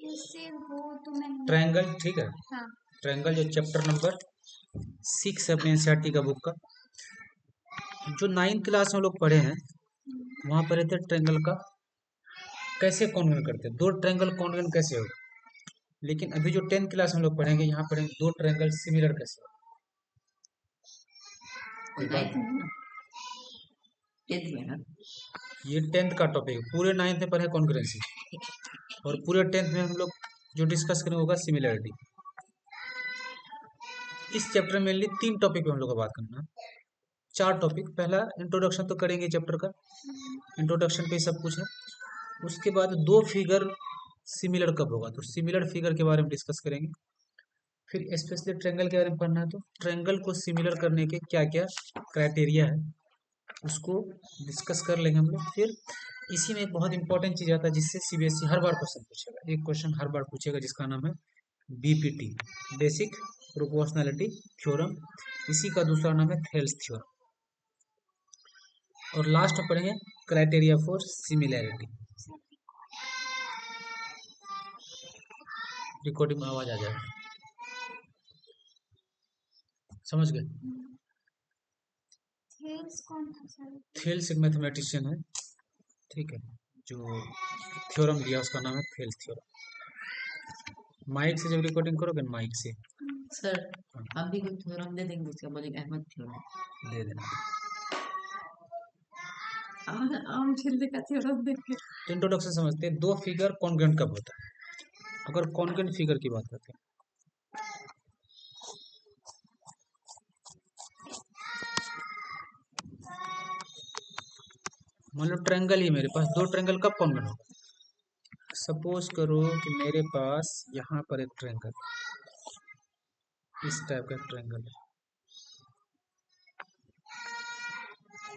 कैसे वो तो मैं ट्रायंगल, ठीक है। हाँ ट्रायंगल जो चैप्टर नंबर 6 है अपने एनसीईआरटी का बुक का, जो 9th क्लास में हम लोग पढ़े हैं वहाँ पढ़े थे ट्रायंगल का कैसे कॉन्वेंट करते हैं, दो ट्रायंगल कॉन्वेंट कैसे होगा। लेकिन अभी जो 10th क्लास में हम लोग पढ़ेंगे, यहाँ पढ़ेंगे दो ट्रायंगल सिमिलर कैसे होगा। कोई बात नहीं, ये 10th का टॉपिक है, पूरे 9th में पढ़े कॉन्करेंसी और पूरे 10th में हम लोग जो डिस्कस करेंगे होगा सिमिलरिटी। इस चैप्टर में मेनली 3 टॉपिक पे हम लोग को बात करना है, 4 टॉपिक। पहला इंट्रोडक्शन तो करेंगे चैप्टर का, इंट्रोडक्शन पे सब कुछ है। उसके बाद दो फिगर सिमिलर कब होगा, तो सिमिलर फिगर के बारे में डिस्कस करेंगे। फिर स्पेशली ट्रायंगल के बारे में पढ़ना है, तो ट्रायंगल को सिमिलर करने के क्या क्या क्राइटेरिया है उसको डिस्कस कर लेंगे हम लोग। फिर इसी में एक बहुत इंपॉर्टेंट चीज आता है जिससे सीबीएसई हर बार क्वेश्चन पूछेगा, एक क्वेश्चन हर बार पूछेगा जिसका नाम है बीपीटी, बेसिक प्रोपोर्शनैलिटी थ्योरम। इसी का दूसरा नाम है थेल्स थ्योरम। और लास्ट में पढ़ेंगे क्राइटेरिया फॉर सिमिलैरिटी। रिकॉर्डिंग में आवाज आ जाएगा, समझ गए। थेल्स कौन था सर? थेल्स एक मैथमेटिशियन है, ठीक है, जो थ्योरम दिया उसका नाम है थेल्स थ्योरम। माइक से जब रिकॉर्डिंग करोगे, माइक से सर आप भी कोई थ्योरम दे देंगे, उसका मलिक अहमद थ्योरम दे देना। आम छिलने का थ्योरम देंगे। तो इंट्रोडक्शन समझते हैं, दो फिगर कॉन्ग्रुएंट कब होता है। अगर कॉन्ग्रुएंट फिगर की बात करते हैं, मान लो ट्रायंगल ही मेरे पास, दो ट्रायंगल कब कॉन्ग्रुएंट होगा। सपोज करो कि मेरे पास यहाँ पर एक ट्रायंगल, इस टाइप का ट्रायंगल है,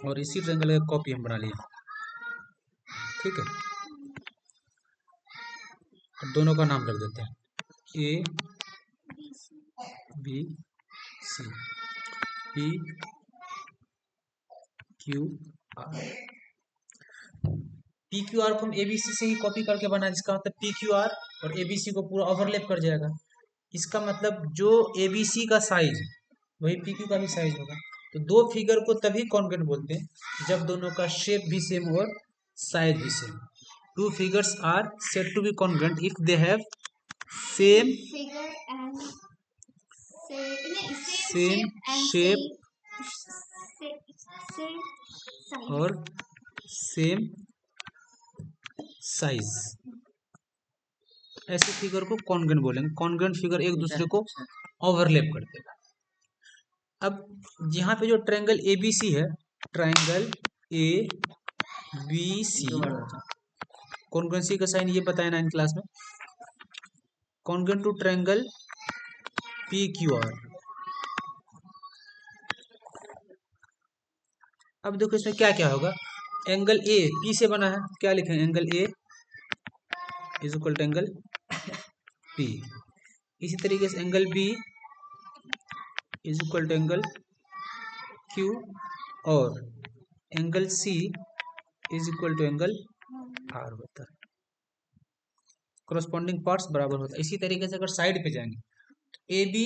और इसी ट्रायंगल का कॉपी हम बना लिया, ठीक है। और दोनों का नाम रख देते हैं A B C, P Q R. P Q R को हम एबीसी से ही कॉपी करके बना, जिसका मतलब पी क्यू आर और एबीसी को पूरा ओवरलैप कर जाएगा। इसका मतलब जो एबीसी का साइज वही पी क्यू का भी साइज होगा। तो दो फिगर को तभी कॉन्ग्रुएंट बोलते हैं जब दोनों का शेप भी सेम और साइज भी same. Two figures are said to be congruent if they have same figure and same shape same और सेम साइज। ऐसे फिगर को कॉन्ग्रुएंट बोलेंगे। कॉन्ग्रुएंट फिगर एक दूसरे को ओवरलैप कर देगा। अब यहाँ पे जो ट्रायंगल एबीसी है, triangle A B C, congruency का साइन ये बताया 9th क्लास में, congruent to triangle P Q R. अब देखो इसमें क्या क्या होगा। एंगल ए पी से बना है, क्या लिखेंगे, angle A is equal to angle P. इसी तरीके से angle B is equal to angle Q, और angle C is equal to angle R होता है। करस्पॉन्डिंग पार्ट्स बराबर होता है। इसी तरीके से अगर साइड पे जाएंगे तो ए बी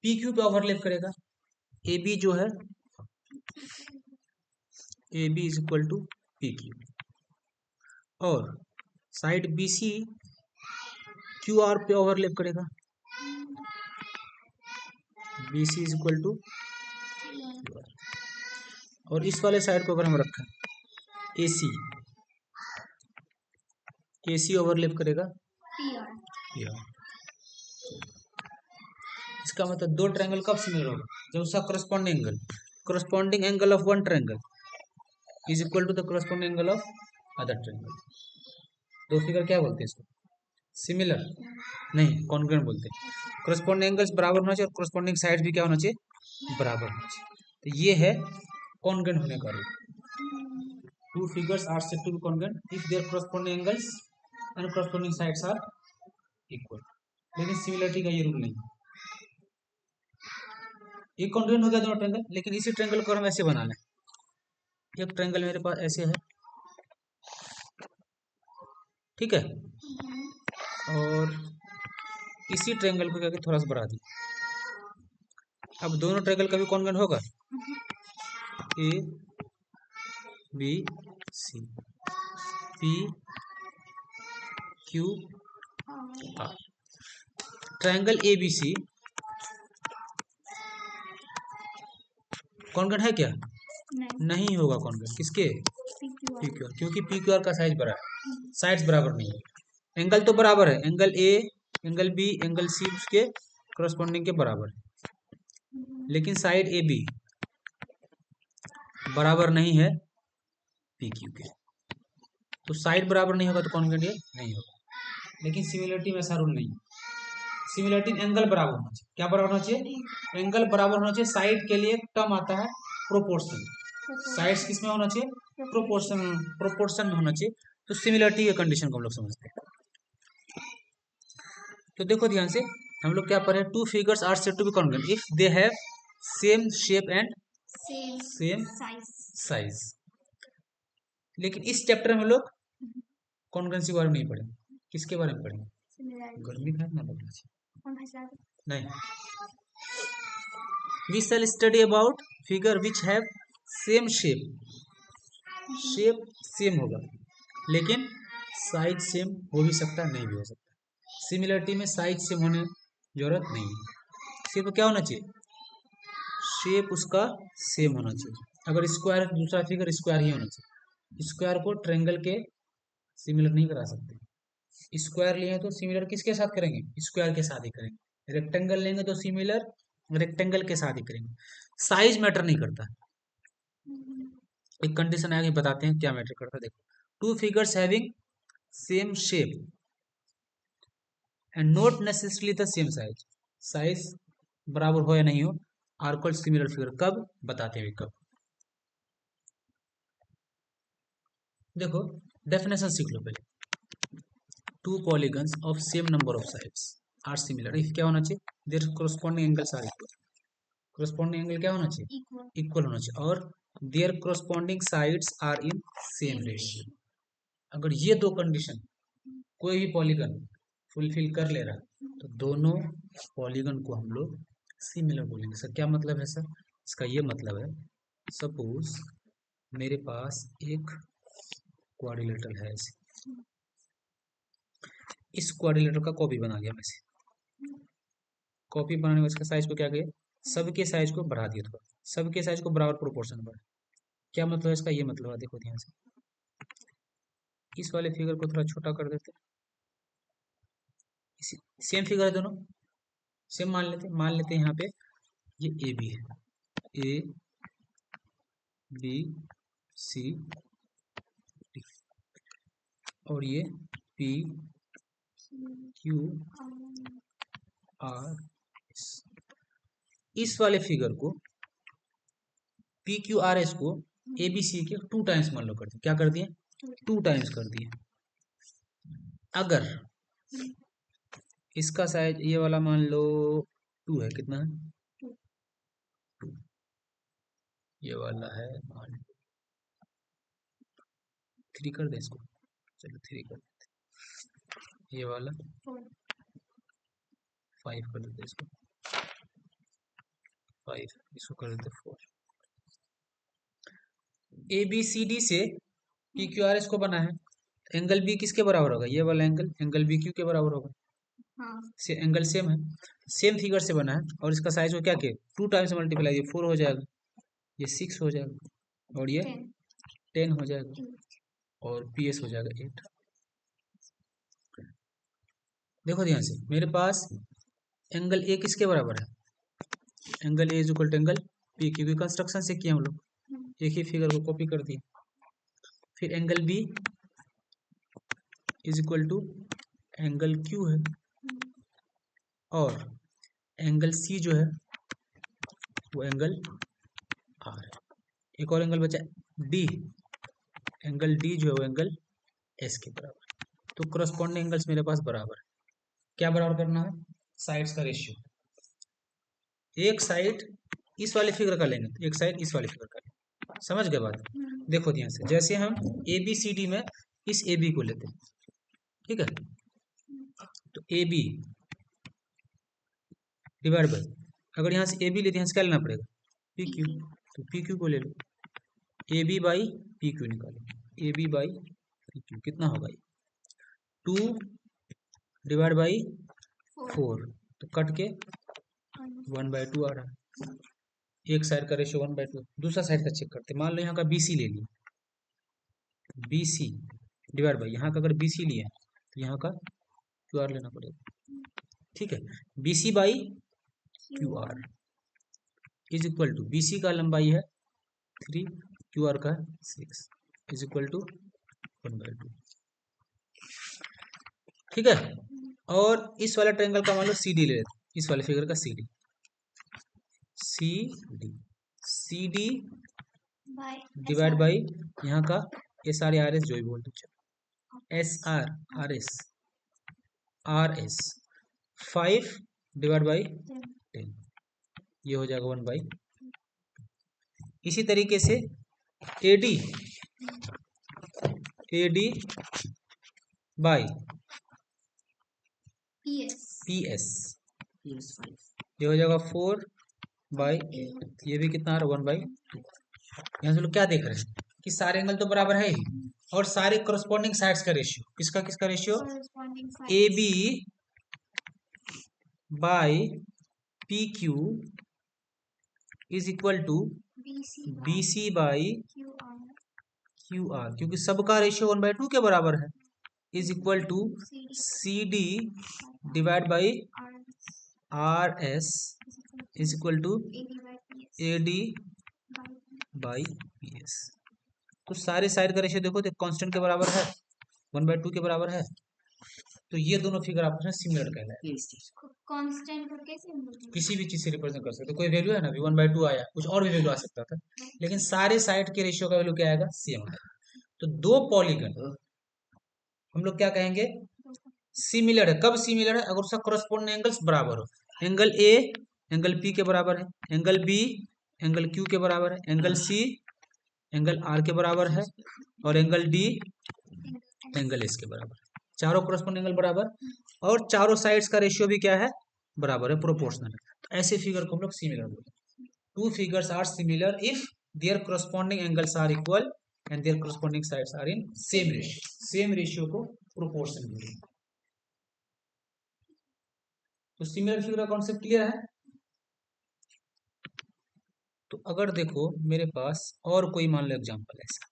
पी क्यू पे ओवरलैप करेगा। ए बी जो है A B is equal to P Q, और side B C Q R पे ओवरलैप करेगा। B C is equal to Q R. और इस वाले साइड को अगर हम रखें ए सी ओवरलैप करेगा पी आर। इसका मतलब दो ट्रायंगल कब सिमिलर होगा, जब उसका corresponding angle of one triangle is equal to the corresponding angle of other triangle. दो फिगर क्या बोलते हैं इसको, सिमिलर नहीं, कॉन्ग्रुएंट बोलते हैं। करस्पॉन्डिंग एंगल्स बराबर होना चाहिए और करस्पॉन्डिंग साइड्स भी क्या होना चाहिए, बराबर होना चाहिए। तो ये है कॉन्ग्रुएंट होने का rule. Two figures are said to be congruent if their corresponding angles and corresponding sides are equal. लेकिन सिमिलरिटी का ये रूल नहीं है। ये कॉन्ग्रुएंट हो गया दोनों ट्रायंगल, लेकिन इसी ट्रायंगल को हम ऐसे बना लें। एक ट्रायंगल मेरे पास ऐसे है, ठीक है, और इसी ट्रायंगल को क्या किया, थोड़ा सा बढ़ा दिया। अब दोनों ट्रायंगल का भी कॉन्ग्रुएंट होगा, A B C P Q R. Triangle A B C congruent है क्या? नहीं होगा कॉन्ग्रुएंट। किसके? पी क्यू आर, क्योंकि पी क्यू आर का साइज बड़ा है, साइड्स बराबर नहीं है। एंगल तो बराबर है, angle A, angle B, angle C उसके करस्पॉन्डिंग के बराबर है, लेकिन साइड ए बी बराबर नहीं है पी क्यू के। तो साइड बराबर नहीं होगा तो कॉन्ग्रुएंट ये नहीं होगा। लेकिन सिमिलरिटी में ऐसा रूल नहीं है। सिमिलरिटी एंगल बराबर होना चाहिए। क्या बराबर होना चाहिए? एंगल बराबर होना चाहिए। साइड के लिए एक टर्म आता है प्रोपोर्शन। साइड्स किस में होना चाहिए? प्रोपोर्शन, प्रोपोर्शन में होना चाहिए। तो सिमिलरिटी के कंडीशन को हम लोग समझते हैं। तो देखो ध्यान से, हम लोग क्या पढ़े? Two figures are said to be congruent if they have same shape and same size. लेकिन इस चैप्टर में हम लोग कॉन्ग्रुएंसी के बारे में नहीं पढ़ेंगे। किसके बारे में पढ़ेंगे? गर्मी का ना लगना चाहिए नहीं। We shall study about figure which have same shape. Shape same होगा लेकिन साइज सेम हो भी सकता है, नहीं भी हो सकता। सिमिलरिटी में साइज सेम होने जरूरत नहीं है। सिर्फ क्या होना चाहिए? शेप उसका सेम होना चाहिए। अगर स्क्वायर, दूसरा फिगर स्क्वायर ही होना चाहिए। स्क्वायर को ट्रायंगल के सिमिलर नहीं करा सकते। स्क्वायर लिए तो सिमिलर किसके साथ करेंगे? स्क्वायर के साथ ही करेंगे। रेक्टेंगल लेंगे तो सिमिलर रेक्टेंगल के साथ ही करेंगे। साइज मैटर नहीं करता। एक कंडीशन आगे बताते हैं क्या मैटर करता है। देखो, two figures having same shape and not necessarily the same size. Size बराबर हो या नहीं हो, आर कॉल्ड सिमिलर फिगर। कब बताते हैं? कब? देखो डेफिनेशन सीख लो पहले। Two polygons of same number of sides are similar if क्या होना चाहिए? Their corresponding angles are equal. Corresponding angle क्या होना चाहिए? इक्वल होना चाहिए। और their corresponding sides are in same ratio. अगर ये दो कंडीशन कोई भी पॉलीगन फुलफिल कर ले रहा है तो दोनों पॉलीगन को हम लोग सिमिलर बोलेंगे। सर क्या मतलब है? सर इसका ये मतलब है, सपोज मेरे पास एक क्वाड्रिलेटरल है ऐसे, इस क्वाड्रिलेटरल का कॉपी बना लिया। वैसे कॉपी बनाने में इसका साइज को क्या किया? सबके साइज को बढ़ा दिया थोड़ा, सबके साइज को बराबर प्रोपोर्शन बढ़ा। क्या मतलब है इसका? ये मतलब है, देखो ध्यान से, इस वाले फिगर को थोड़ा छोटा कर देते, सेम फिगर है दोनों, सेम मान लेते हैं यहाँ पे ये ए बी है, ए बी सी डी, और ये पी क्यू आर एस। इस वाले फिगर को पी क्यू आर एस को ए बी सी के 2 टाइम्स मान लो कर दिए। क्या कर दिए? 2 टाइम्स कर दिए। अगर इसका साइज ये वाला मान लो 2 है, कितना है? 2। ये वाला है मान लो 3 कर दे इसको, चलो 3 कर देते। ये वाला 5 कर देते इसको, 5 इसको कर देते 4। ए बी सी डी से पी क्यू आर एस को बना है। एंगल बी किसके बराबर होगा? ये वाला एंगल बी क्यू के बराबर होगा। एंगल सेम है, सेम फिगर से बना है। और इसका साइज को क्या किया? 2 टाइम्स मल्टीप्लाई, ये 4 हो जाएगा, ये 6 हो जाएगा, और ये 10 हो जाएगा, और पी एस हो जाएगा 8। देखो ध्यान से, मेरे पास एंगल ए किसके बराबर है? Angle A is equal to angle P Q की कंस्ट्रक्शन से किया हम लोग, एक ही फिगर को कॉपी कर दिए। फिर angle B is equal to angle Q है, और एंगल सी जो है वो एंगल आर है। एक और एंगल बचा डी, एंगल डी जो है वो एंगल एस के बराबर। तो करस्पॉन्डिंग एंगल्स मेरे पास बराबर है। क्या बराबर करना है? साइड्स का रेशियो। एक साइड इस वाले फिगर का लेंगे तो एक साइड इस वाले फिगर का लेंगे। समझ गए बात? देखो ध्यान से, जैसे हम ए बी सी डी में इस ए बी को लेते हैं, ठीक है, ए बी डिवाइड बाई, अगर यहाँ से ए बी लेते हैं क्या लेना पड़ेगा, पी क्यू, तो पी क्यू को ले लो, A B by P Q निकालो, A B by P Q कितना होगा ये 2 डिवाइड बाई 4, तो कट के 1/2 आ रहा है। एक साइड का रेशियो 1/2, दूसरा साइड का चेक करते, मान लो यहाँ का BC ले लिया, BC डिवाइड बाई यहाँ का अगर BC लिया तो यहाँ का QR लेना पड़ेगा, ठीक है। BC by QR is equal to, BC का लंबाई है 3, QR का 6 इज इक्वल टू 1/2, ठीक है। और इस वाले ट्रायंगल का मान लो CD ले लेते, इस वाले फिगर का CD डिवाइड बाई यहाँ का SR या RS जो भी बोल दो, SR RS 5 डिवाइड बाई 10, ये हो जाएगा 1/2। इसी तरीके से AD बाई PS ये हो जाएगा 4/8, ये भी कितना आ रहा है 1/2। यहाँ से लोग क्या देख रहे हैं कि सारे एंगल तो बराबर है ही, और सारे करस्पॉन्डिंग साइड्स का रेशियो, किसका किसका ratio, AB by PQ is equal to BC by QR, क्योंकि सबका रेशियो 1/2 के बराबर है, is equal to CD divide by RS is equal to AD by PS। तो सारे साइड का रेशियो देखो तो कांस्टेंट के बराबर है, 1/2 के बराबर है, तो ये दोनों फिगर आपस में सिमिलर कहलाए। कांस्टेंट को कैसे किसी भी चीज से रिप्रेजेंट कर सकते, कोई वैल्यू है ना, अभी 1/2 आया, कुछ और भी वैल्यू आ सकता था, लेकिन सारे साइड के रेशियो का वैल्यू क्या आएगा, सेम आएगा। तो दो पॉलीगन हम लोग क्या कहेंगे, सिमिलर है। कब सिमिलर है, अगर उसका करस्पॉन्डिंग एंगल्स बराबर हो, एंगल A एंगल P के बराबर है, एंगल B एंगल Q के बराबर है, एंगल C एंगल R के बराबर है, और एंगल D एंगल S के बराबर है। चारों करस्पॉन्डिंग एंगल बराबर, और चारों साइड्स का रेशियो भी क्या है, बराबर है, प्रोपोर्शनल है। तो ऐसे फिगर को हम लोग सिमिलर बोलते हैं। Two figures are similar if their corresponding angles are equal and their corresponding sides are in same ratio. Same ratio को प्रोपोर्शन बोलते हैं। तो सिमिलर फिगर का कॉन्सेप्ट क्लियर है। तो अगर देखो मेरे पास और कोई मान लो एग्जांपल ऐसा,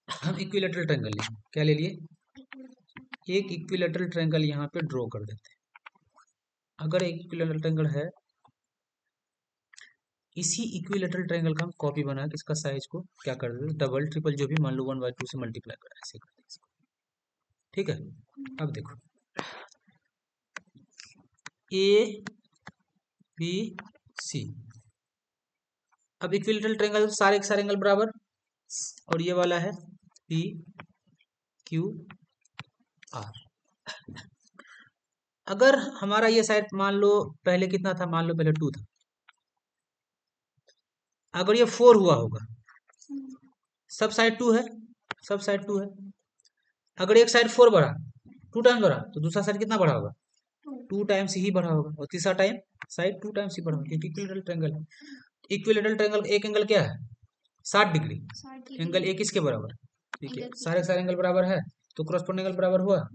हम इक्विलैटरल ट्रायंगल लेंगे, क्या ले लिए, एक इक्विलैटरल ट्रायंगल यहाँ पे ड्रॉ कर देते हैं। अगर एक इक्विलैटरल ट्रायंगल है, इसी इक्विलैटरल ट्रायंगल का हम कॉपी बना के इसका साइज को क्या कर देते, डबल ट्रिपल जो भी मान लो 1/2 से मल्टीप्लाई कर ऐसे कर देते इसको, ठीक है। अब देखो ABC, अब इक्विलैटरल ट्रायंगल सारे के सारे एंगल बराबर, और ये वाला है PQR। अगर हमारा ये साइड मान लो पहले कितना था, मान लो पहले 2 था, अगर ये 4 हुआ होगा, सब साइड 2 है, सब साइड 2 है, अगर एक साइड 4 बढ़ा, 2 टाइम्स बढ़ा, तो दूसरा साइड कितना बढ़ा होगा, 2 टाइम्स ही बढ़ा होगा, और तीसरा टाइम साइड 2 टाइम्स ही बढ़ा होगा, क्योंकि इक्विलैटरल ट्रायंगल है। इक्विलैटरल ट्रायंगल एक एंगल क्या है, 60 डिग्री, एंगल एक किसके बराबर, ठीक है, सारे सारे एंगल बराबर है, तो करस्पॉन्डिंग एंगल बराबर हुआ,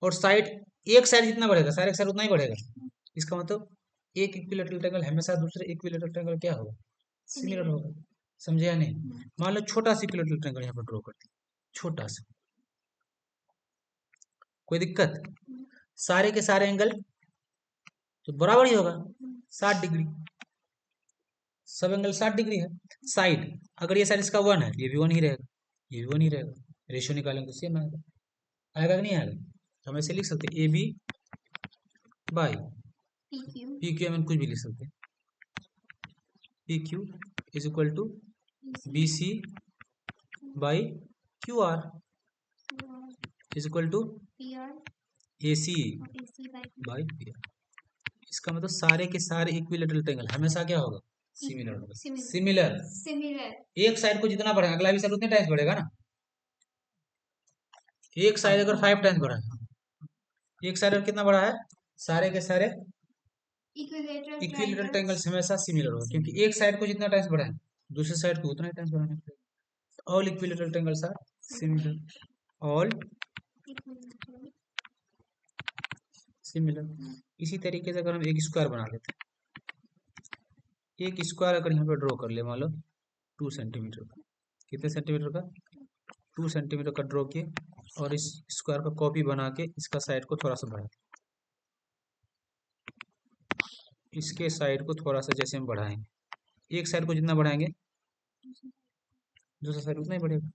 और साइड एक साइड जितना बढ़ेगा सारे साइड उतना ही बढ़ेगा। इसका मतलब एक इक्विलैटरल ट्रायंगल हमेशा दूसरे इक्विलैटरल ट्रायंगल क्या होगा, सिमिलर होगा। समझे या नहीं। मान लो छोटा सा इक्विलैटरल ट्रायंगल यहाँ पर ड्रॉ करते हैं, छोटा सा, कोई दिक्कत, सारे के सारे एंगल तो बराबर ही होगा, 60 डिग्री, सब एंगल 60 डिग्री है। साइड, अगर ये साइड इसका 1 है, ये भी 1 ही रहेगा, ये भी 1 ही रहेगा, रेशियो निकालेंगे तो सेम आएगा, आएगा कि नहीं आएगा। हम ऐसे लिख सकते हैं AB बाई PQ, हम कुछ भी लिख सकते हैं, PQ is equal to BC by QR is equal to AC by PR। इसका मतलब सारे के सारे इक्विलैटरल ट्रायंगल हमेशा क्या होगा, सिमिलर होगा। सिमिलर, एक साइड को जितना बढ़ेगा अगला भी साइड उतने टाइम्स बढ़ेगा ना। एक साइड अगर 5 टाइम्स बढ़ा, एक साइड कितना बड़ा है, सारे के सारे इक्विलेटरल इक्विलेटरल ट्रायंगल्स हमेशा सिमिलर होगा, क्योंकि एक साइड को जितना टाइम्स बढ़ाएं दूसरे साइड को उतना ही टाइम्स बढ़ाना पड़ेगा। All equilateral triangles are similar, all similar. इसी तरीके से अगर हम एक स्क्वायर बना लेते हैं, एक स्क्वायर अगर यहाँ पे ड्रॉ कर ले, मान लो 2 सेंटीमीटर का, कितने सेंटीमीटर का, 2 सेंटीमीटर का ड्रॉ किए, और इस स्क्वायर का कॉपी बना के इसका साइड को थोड़ा सा बढ़ा, इसके साइड को थोड़ा सा जैसे हम बढ़ाएंगे, एक साइड को जितना बढ़ाएंगे दूसरा साइड उतना ही बढ़ेगा।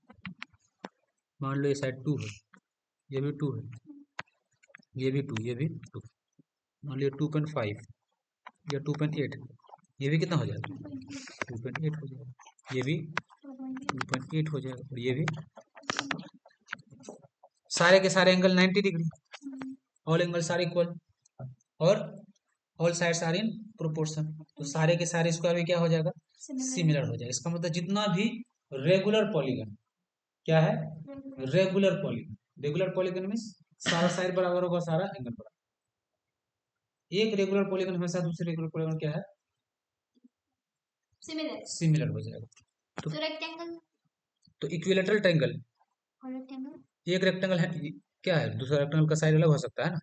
मान लो ये साइड 2 है, ये भी 2 है, ये भी 2, ये भी 2, मान लो 2.5 या 2.8, ये भी कितना हो जाएगा, 2.8 हो जाएगा, ये भी 2.8 हो जाएगा, और ये भी, सारे के सारे angle 90 degree, all angles are equal, और all sides are in proportion, तो सारे के सारे स्क्वायर में क्या हो जाएगा, सिमिलर हो जाएगा। इसका मतलब जितना भी रेगुलर पॉलीगन, क्या है, रेगुलर पॉलीगन, रेगुलर पॉलीगन में सारा साइड बराबर होगा, सारा एंगल बराबर। एक रेगुलर पॉलीगन हमेशा दूसरे रेगुलर पॉलीगन क्या है, सिमिलर हो जाएगा। तो रेक्टेंगल, तो इक्विलेटरल ट्रायंगल, और रेक्टेंगल, एक रेक्टेंगल है, क्या है, दूसरा रेक्टेंगल का साइड अलग हो सकता है ना।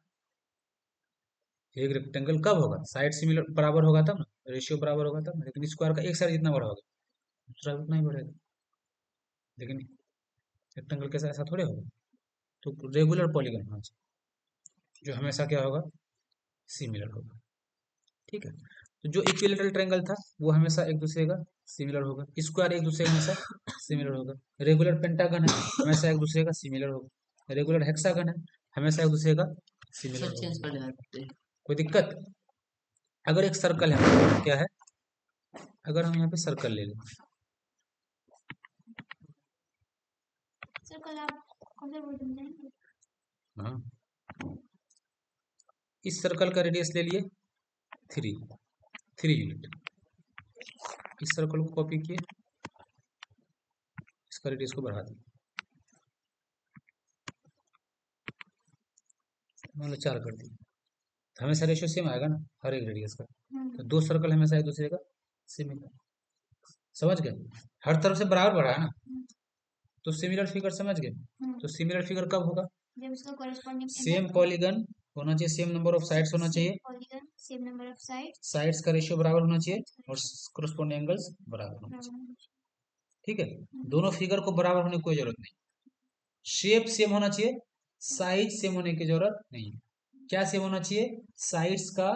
एक रेक्टेंगल कब होगा, साइड सिमिलर बराबर होगा तब ना, रेशियो बराबर होगा तब ना, लेकिन स्क्वायर का एक साइड जितना बड़ा होगा दूसरा उतना ही बढ़ेगा, लेकिन रेक्टेंगल के साथ ऐसा थोड़े होगा। तो रेगुलर पॉलीगन होना चाहिए जो हमेशा क्या होगा, सिमिलर होगा, ठीक है। तो जो इक्विलेटरल ट्रायंगल था वो हमेशा एक दूसरे का सिमिलर होगा, स्क्वायर एक दूसरे का हमेशा सिमिलर होगा, रेगुलर पेंटागन है हमेशा एक दूसरे का सिमिलर होगा, रेगुलर हेक्सागन है हमेशा एक दूसरे का सिमिलर सब चेंज होगा। कर जाते हैं। कोई दिक्कत, अगर एक सर्कल है, क्या है, अगर हम यहाँ पे सर्कल ले लें, सर्कल आप कौन सा बोल समझाएंगे? हाँ, इस सर्कल का रेडियस ले लिए 3 यूनिट, इस सर्कल को कॉपी किए, इसका रेडियस को बढ़ा दिए, मान लो 4 कर दिए, तो हमेशा रेशियो सेम आएगा ना हर एक रेडियस का, तो 2 सर्कल हमेशा एक दूसरे का सिमिलर, समझ गए, हर तरफ से बराबर बढ़ा है ना, तो सिमिलर फिगर समझ गए। तो सिमिलर फिगर कब होगा, जब उसका कॉरेस्पॉन्डिंग सेम पॉलीगन होना चाहिए, सेम नंबर ऑफ साइड्स होना चाहिए, polygon, same number of sides, sides का रेशियो बराबर होना चाहिए, और कॉरेस्पॉन्डिंग एंगल्स बराबर होना चाहिए, ठीक है। दोनों फिगर को बराबर होने की कोई जरूरत नहीं, शेप सेम होना चाहिए, साइज सेम होने की जरूरत नहीं है। क्या सेम होना चाहिए, साइड्स का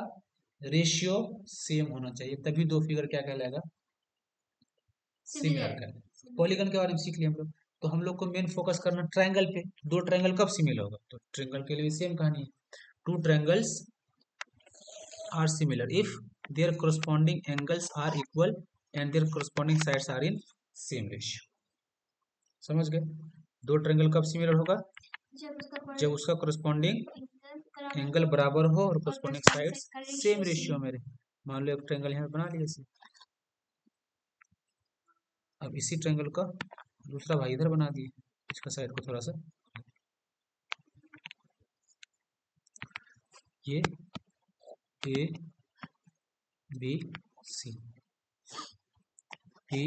रेशियो सेम होना चाहिए, तभी दो फिगर क्या कहलाएगा, सिमिलर कहलाएगा। पॉलीगन के बारे में सीख लिया हम लोग, तो हम लोग को मेन फोकस करना ट्रायंगल पे, दो ट्रायंगल कब सिमिलर होगा, तो ट्रायंगल के लिए सेम कहानी है, two triangles are similar if their corresponding angles are equal and their corresponding sides are in same ratio, समझ गए। दो ट्रायंगल कब सिमिलर होगा, जब उसका corresponding एंगल बराबर हो और corresponding साइड्स सेम रेशियो में रहे। मान लो एक ट्रायंगल यहाँ बना लिया इसे, अब इसी ट्रायंगल का दूसरा भाग इधर बना दिए, इसका साइड को थोड़ा सा, ये A B C P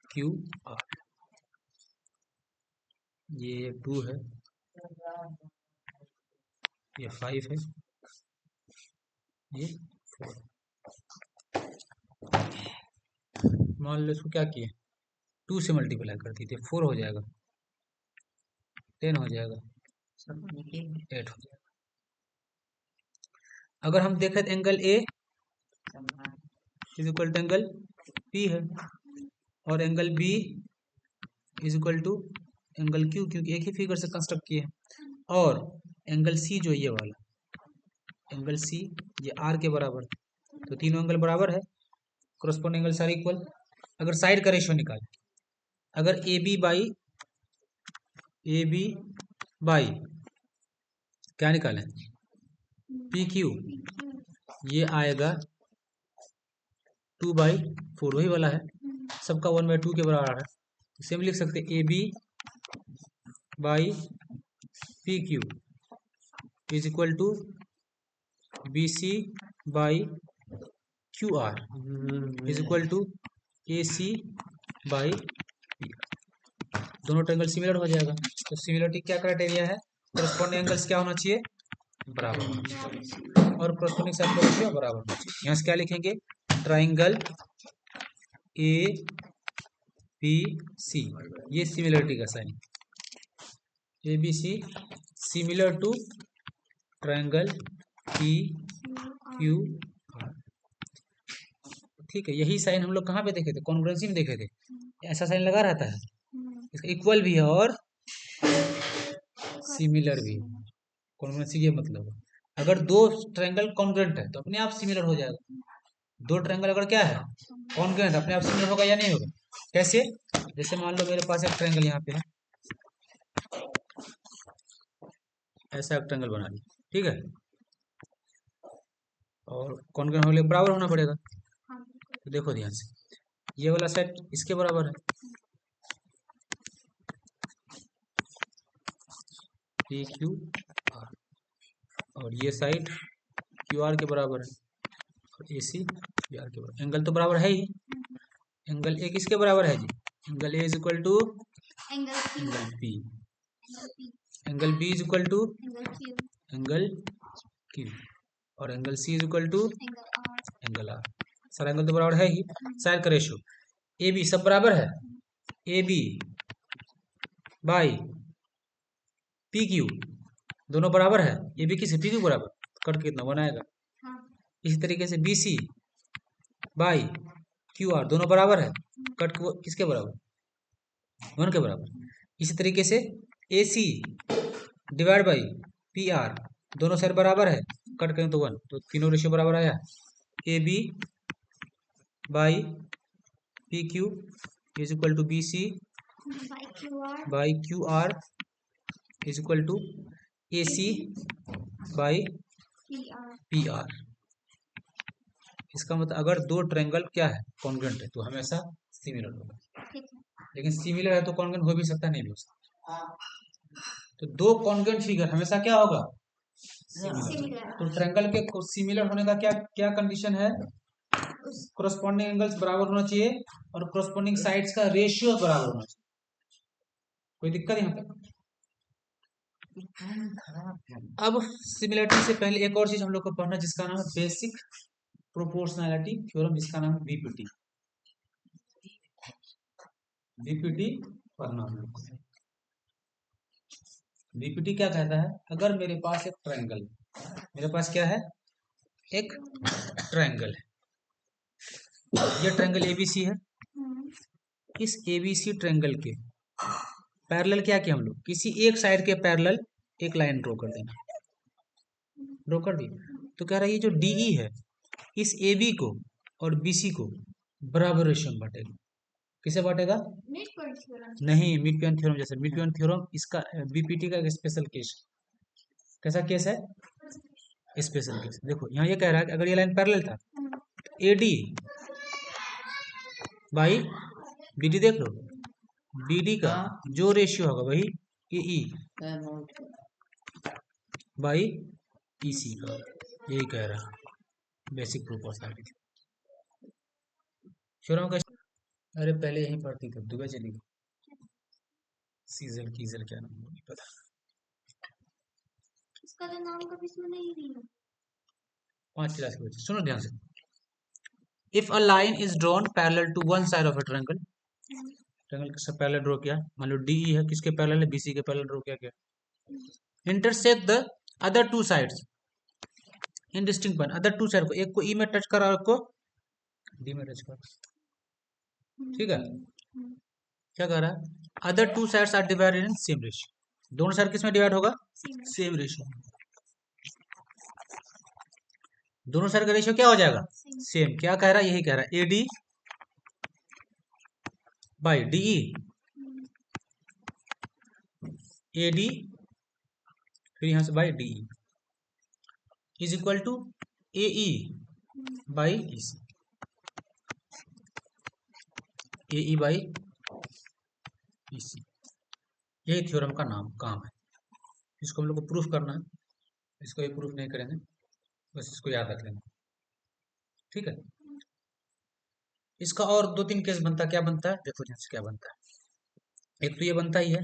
Q R, ये 2 है, ये 5 है, ये 4, मान लो इसको क्या किए, 2 से मल्टीप्लाई कर दीजिए, 4 हो जाएगा, 10 हो जाएगा, 8 हो जाएगा। अगर हम देखें तो angle A is equal to angle P है, और angle B is equal to angle Q, क्योंकि एक ही फिगर से कंस्ट्रक्ट किए हैं, और एंगल सी जो ये वाला एंगल सी ये आर के बराबर, तो तीनों एंगल बराबर है, corresponding एंगल सारे इक्वल। अगर साइड का रेशियो निकाले, अगर ए बी बाई क्या निकालें, पी क्यू, ये आएगा 2/4, वही वाला है, सबका 1/2 के बराबर है, सेम लिख सकते A B by P Q, is equal to B C by Q R is equal to A C by P. दोनों ट्रायंगल सिमिलर हो जाएगा। तो सिमिलरिटी क्या क्राइटेरिया है? कोरस्पॉन्डिंग एंगल्स क्या होना चाहिए? बराबर होना चाहिए, और कोरस्पॉन्डिंग साइड का रेशियो बराबर होना चाहिए। यहाँ से क्या लिखेंगे? ट्राइंगल ए बी सी, ये सिमिलरिटी का sign, A B C similar to triangle P Q R. ठीक है, यही साइन हम लोग कहाँ पे देखे थे? कॉन्ग्रुएंसी में देखे थे। ऐसा साइन लगा रहता है, इसका इक्वल भी है और सिमिलर भी है। कॉन्ग्रुएंसी ये मतलब है, अगर दो ट्रायंगल कॉन्ग्रुएंट है तो अपने आप सिमिलर हो जाएगा। दो ट्रायंगल अगर क्या है? कॉन्ग्रुएंट, अपने आप सिमिलर होगा या नहीं होगा? कैसे? जैसे मान लो मेरे पास एक ट्रायंगल यहाँ पे है, ऐसा एक ट्रायंगल बना लिया, ठीक है, और कॉन्ग्रुएंट होने के लिए बराबर होना पड़ेगा। तो देखो ध्यान से, ये वाला साइड इसके बराबर है, पी क्यू आर, और ये साइड क्यू आर के बराबर है, और ए सी पी आर के बराबर। एंगल तो बराबर है ही। एंगल ए किसके बराबर है जी? Angle A is equal to angle B, angle B is equal to angle Q, और angle C is equal to angle R. सारा एंगल तो बराबर है ही। साइड का रेशियो ए बी सब बराबर है, A B by P Q दोनों बराबर है। ए बी किस? पी क्यू बराबर, कट के कितना बनाएगा। इसी तरीके से B C by Q R दोनों बराबर है, कट किसके बराबर? 1 के बराबर। इसी तरीके से ए सी डिवाइड बाई पी आर दोनों साइड बराबर है, कट करें तो 1, तो तीनों रेशियो बराबर आया। A B by P Q is equal to B C by Q R is equal to A C by P R. इसका मतलब अगर दो ट्रायंगल क्या है? कॉन्ग्रुएंट है, तो हमेशा सिमिलर होगा। लेकिन सिमिलर है तो कॉन्ग्रुएंट हो भी सकता है, नहीं भी हो सकता। तो दो कॉन्ग्रुएंट फिगर हमेशा क्या होगा? सिमिलर। तो ट्रायंगल के सिमिलर होने का क्या क्या कंडीशन है? कोरस्पॉन्डिंग एंगल्स बराबर होना चाहिए और कोरस्पॉन्डिंग साइड्स का रेशियो बराबर होना चाहिए। कोई दिक्कत यहाँ तक? अब सिमिलरिटी से पहले एक और चीज हम लोग को पढ़ना, जिसका नाम है बेसिक प्रोपोर्शनैलिटी थ्योरम, जिसका नाम है बीपीटी। बीपीटी पढ़ना हम लोग। बीपीटी क्या कहता है? अगर मेरे पास एक ट्रायंगल है, मेरे पास क्या है? एक ट्रायंगल है, ये ट्रायंगल एबीसी है। इस एबीसी ट्रायंगल के पैरेलल क्या किया हम लोग? किसी एक साइड के पैरेलल एक लाइन ड्रॉ कर देना। ड्रॉ कर दी तो कह रहा है ये जो डीई है, इस AB को और BC को बराबर रेशियो में बांटेगा। किसे बांटेगा? नहीं, मिड पॉइंट थ्योरम जैसे। मिड पॉइंट थ्योरम इसका बीपीटी का एक स्पेशल केस। कैसा केस है? Special case. देखो यहाँ ये कह रहा है कि अगर ये लाइन पैरेलल था, AD बाई BD, देख लो BD का जो रेशियो होगा वही AE बाई EC का। यही कह रहा है बेसिक प्रोपोर्शनैलिटी थ्योरम का। अरे पहले यही पढ़ती थी, दुबई चली गई। सीजल कीजल क्या नाम नहीं पता, इसका तो नाम कभी सुना ही नहीं है। 5 क्लास के बच्चे सुनो ध्यान से। If a line is drawn parallel to one side of a triangle, triangle किससे पैरेलल ड्रॉ किया? मान लो DE है, किसके पैरेलल है? BC के पैरेलल ड्रॉ किया गया। Intersect the other two sides in distinct point. Other two side को, एक को E में टच करा और एक को D में टच करा। ठीक है, क्या कह रहा है? Other two sides are divided in same ratio. दोनों साइड किस में डिवाइड होगा? Same ratio. दोनों साइड का रेशियो क्या हो जाएगा? सेम। क्या कह रहा है? यही कह रहा है AD बाई DE, AD फिर यहां से by DE is equal to AE by EC, AE by EC। यही थ्योरम का काम है। इसको हम लोग को प्रूफ करना है। इसको भी प्रूफ नहीं करेंगे, बस इसको याद रख लेना, ठीक है। इसका और 2-3 केस बनता, क्या बनता है देखो ध्यान से क्या बनता है। एक तो ये बनता ही है,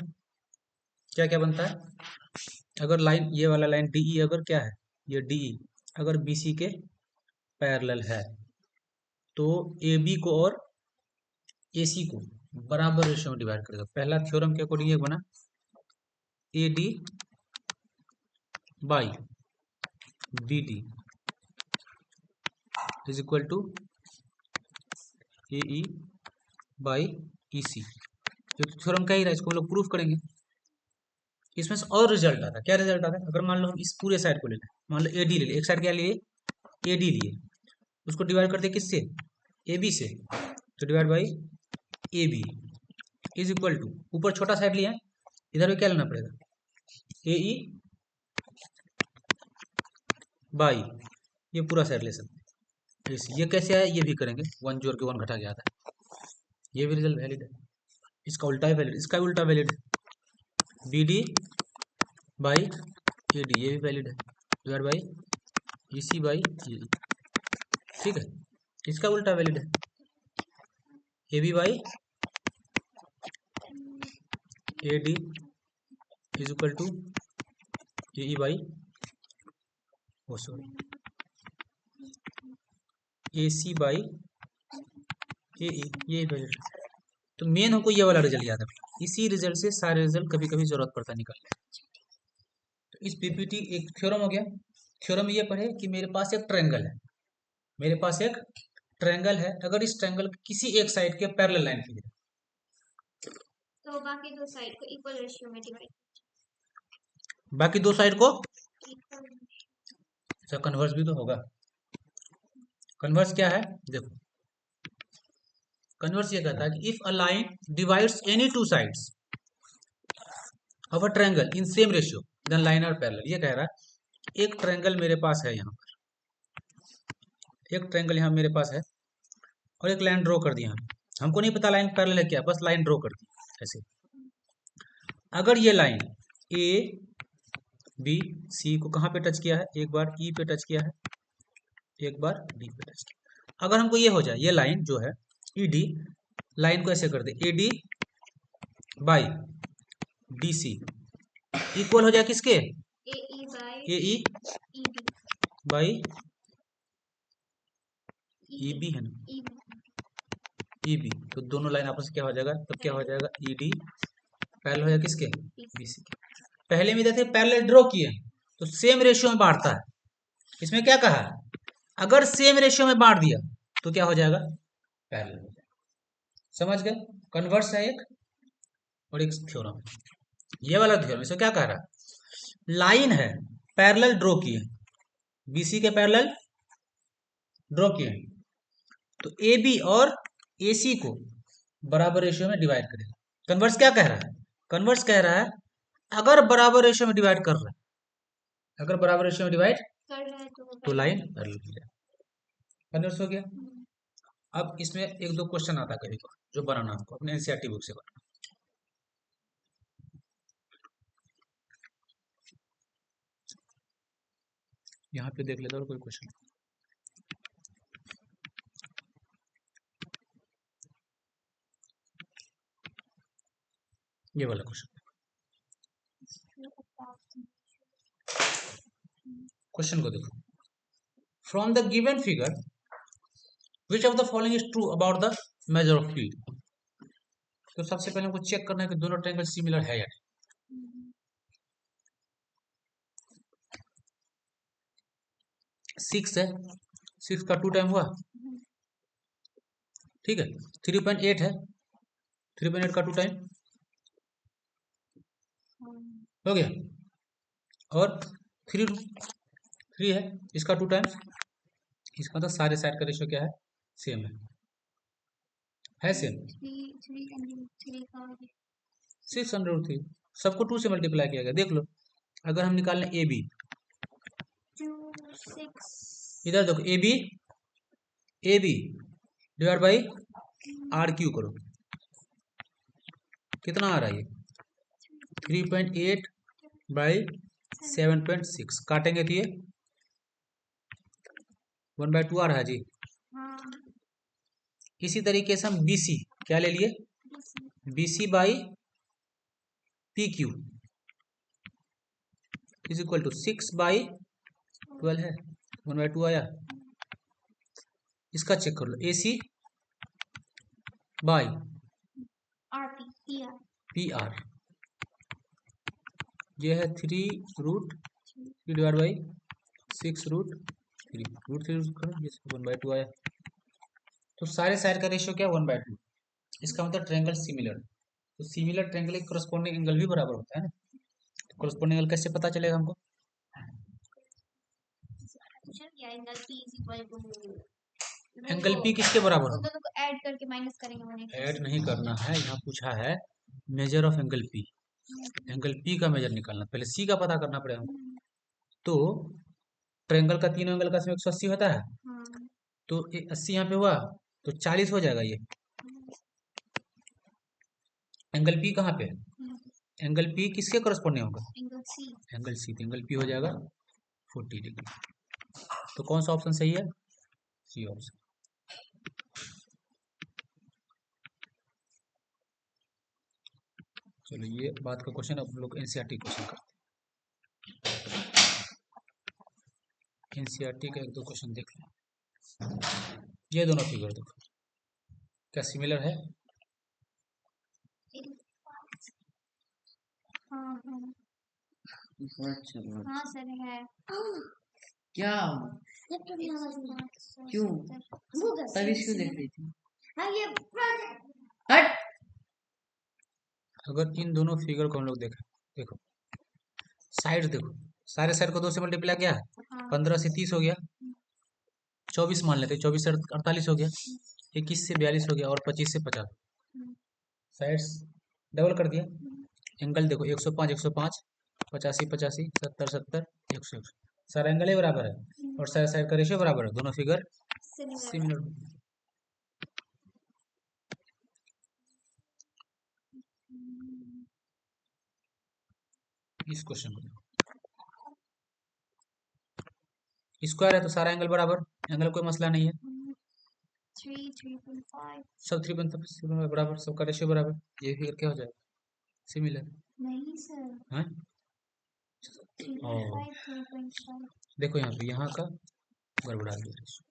क्या क्या बनता है, अगर लाइन, ये वाला लाइन डीई अगर क्या है, ये डीई अगर बीसी के पैरेलल है तो AB को और AC को बराबर रेशियो में डिवाइड करेगा। पहला थ्योरम के अकॉर्डिंग ये बना, AD by BD is equal to AE by EC। ये तो थ्योरम का ही रहा, इसको हम लोग प्रूफ करेंगे। इसमें से और रिजल्ट आता है, क्या रिजल्ट आता है, अगर मान लो हम इस पूरे साइड को ले लें, मान लो AD ले लें, एक साइड क्या लिए AD लिए, उसको डिवाइड करते किससे, AB से, तो divide by AB is equal to, ऊपर छोटा साइड लिया है, इधर भी क्या लेना पड़ेगा, AE बाई ये पूरा साइड ले सकते हैं। ये कैसे आया, ये भी करेंगे, 1 जोड़ के 1 घटा गया था, ये भी रिजल्ट वैलिड है। इसका उल्टा है वैलिड, इसका भी उल्टा वैलिड है, BD बाई AD ये भी वैलिड है, divide by EC by AE, ठीक है। इसका उल्टा वैलिड है, AB by AD is equal to AE by sorry AC by AE, ये वैलिड है। तो मेन हमको ये वाला रिजल्ट याद है, इसी रिजल्ट से सारे रिजल्ट कभी कभी जरूरत पड़ता है निकालने। तो इस पीपीटी एक थ्योरम हो गया। थ्योरम ये पढ़े कि मेरे पास एक ट्रायंगल है, मेरे पास एक ट्रायंगल है, अगर इस ट्रायंगल किसी एक साइड के पैरेलल लाइन खींचे तो बाकी दो साइड को इक्वल रेशियो में डिवाइड, बाकी दो साइड को, इक्वल अच्छा कन्वर्स भी तो होगा। कन्वर्स क्या है देखो, कन्वर्स ये कहता है कि if a line divides any two sides of a triangle in same ratio then line are parallel. ये कह रहा है एक ट्रायंगल मेरे पास है, यहाँ पर एक ट्रायंगल यहाँ मेरे पास है और एक लाइन ड्रॉ कर दिया, हमको नहीं पता लाइन पैरेलल है क्या, बस लाइन ड्रॉ कर दी ऐसे। अगर ये लाइन ए बी सी को कहाँ पे टच किया है, एक बार ई पे टच किया है, एक बार डी पे टच किया, अगर हमको ये हो जाए, ये लाइन जो है ईडी, लाइन को ऐसे कर दे AD बाई DC इक्वल हो जाए किसके, AE by AE EB by EB है ना, EB, तो दोनों लाइन आपस में क्या हो जाएगा, तब क्या हो जाएगा, ED पैरेलल हो जाएगा किसके, BC के। पहले में थे पैरेलल ड्रॉ किए तो सेम रेशियो में बांटता है, इसमें क्या कहा, अगर सेम रेशियो में बांट दिया तो क्या हो जाएगा, पैरेलल हो जाएगा। समझ गए, कन्वर्स है एक और एक थ्योरम। ये वाला थ्योरम इसमें क्या कह रहा है, लाइन है पैरेलल ड्रॉ किए, BC के पैरेलल ड्रॉ किए, तो AB और AC को बराबर रेशियो में डिवाइड करेगा। कन्वर्स क्या कह रहा है, कन्वर्स कह रहा है अगर बराबर रेशियो में डिवाइड कर रहा है, अगर बराबर रेशियो में डिवाइड कर रहा है तो लाइन पैरेलल हो जाए। कन्वर्स हो गया। अब इसमें एक दो क्वेश्चन आता है कभी को, जो बनाना हमको अपने एनसीईआरटी बुक से बनाना। यहाँ पे देख लेता हूँ कोई क्वेश्चन, ये वाला क्वेश्चन, क्वेश्चन को देखो, from the given figure which of the following is true about the measure of field. तो सबसे पहले हमको चेक करना है कि दोनों ट्रायंगल सिमिलर है या नहीं। 6 है, 6 का 2 टाइम हुआ, ठीक है। 3.8 है, 3.8 का 2 टाइम हो गया, और 3 है, इसका 2 टाइम, इसका मतलब सारे साइड का रेशियो क्या है, सेम है सेम, 600 सबको 2 से मल्टीप्लाई किया गया। देख लो, अगर हम निकाल लें AB, इधर देखो AB डिवाइड बाई RQ करो, कितना आ रहा है ये 3.8 बाई 7.6 काटेंगे तो ये 1/2 आ रहा है जी। हाँ इसी तरीके से हम BC क्या ले लिए, BC by PQ is equal to 6/12 है, 1/2 आया। इसका चेक कर लो, AC बाई PR ये है 3√3 डिवाइड बाई 6√3 √3 करो, ये 1/2 आया। तो सारे साइड का रेशियो क्या 1/2, इसका मतलब ट्रायंगल सिमिलर। तो सिमिलर ट्रायंगल के करस्पॉन्डिंग एंगल भी बराबर होता है ना। तो करस्पॉन्डिंग एंगल कैसे पता चलेगा हमको, एंगल P किसके बराबर होगा, दोनों को ऐड करके माइनस करेंगे। ऐड नहीं करना है, यहाँ पूछा है measure of angle P, angle P का मेजर निकालना, पहले C का पता करना पड़ेगा। तो ट्रायंगल का तीनों एंगल का 180 होता है, तो 80 यहाँ पे हुआ तो 40 हो जाएगा। ये एंगल P कहाँ पे है, एंगल P किसके करस्पॉन्डिंग होगा, एंगल C, तो एंगल P हो जाएगा 40 डिग्री। तो कौन सा ऑप्शन सही है, C ऑप्शन। चलो ये बात का क्वेश्चन, अब लोग एनसीईआरटी क्वेश्चन करते हैं। एनसीईआरटी का 1-2 क्वेश्चन देख लो। ये दोनों फिगर देखो क्या सिमिलर है, हाँ सर है। क्या क्यों तभी क्यों देख रही थी, हट। अगर इन दोनों फिगर को हम लोग देखें, देखो साइड देखो, सारे साइड को 2 से मल्टीप्लाई किया है, 15 से 30 हो गया, 24 मान लेते, 24 से 48 हो गया, 21 से 42 हो गया, और 25 से 50, साइड्स डबल कर दिया। एंगल देखो 105 105, 85 85, 70 70, 100 सारा एंगल ही बराबर है, और सारे साइड का रेशियो बराबर है, दोनों फिगर सिमिलर। इस क्वेश्चन को स्क्वायर है तो सारा एंगल बराबर, एंगल कोई मसला नहीं है, 3.5 सब 3 बराबर, सबका रेशियो बराबर, ये फिगर क्या हो जाएगा, सिमिलर। नहीं सर, हाँ 3.5 3.5 देखो यहाँ पे, यहाँ का गड़बड़ा गया रेशियो,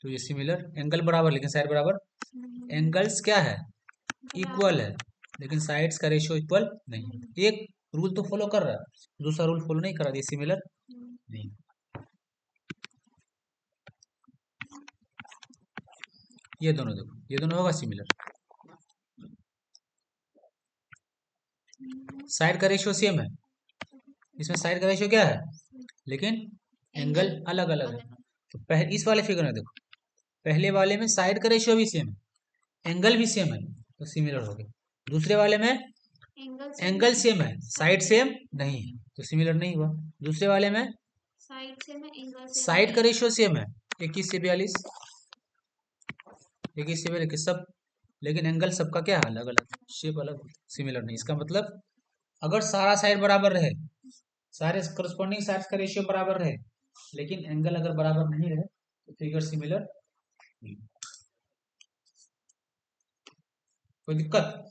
तो ये सिमिलर, एंगल बराबर लेकिन साइड बराबर, एंगल्स क्या है इक्वल है लेकिन साइड्स का रेशियो इक्वल नहीं। एक रूल तो फॉलो कर रहा है, दूसरा रूल फॉलो नहीं कर रहा, ये सिमिलर नहीं। ये दोनों देखो, ये दोनों होगा सिमिलर, साइड का रेशियो सेम है, इसमें साइड का रेशियो क्या है लेकिन एंगल अलग अलग है। तो इस वाले फिगर में देखो, पहले वाले में साइड का रेशियो भी सेम है, एंगल भी सेम है, तो सिमिलर हो गया। दूसरे वाले में एंगल सेम है, साइड सेम नहीं है, तो सिमिलर नहीं हुआ। दूसरे वाले में साइड सेम है, एंगल सेम, साइड का रेशियो सेम है, 21 से 42, 21 से 42 सब, लेकिन एंगल सबका क्या है अलग अलग, शेप अलग, सिमिलर नहीं। इसका मतलब अगर सारा साइड बराबर रहे, सारे करस्पॉन्डिंग साइड्स का रेशियो बराबर रहे, लेकिन एंगल अगर बराबर नहीं रहे तो फिगर सिमिलर नहीं। कोई दिक्कत?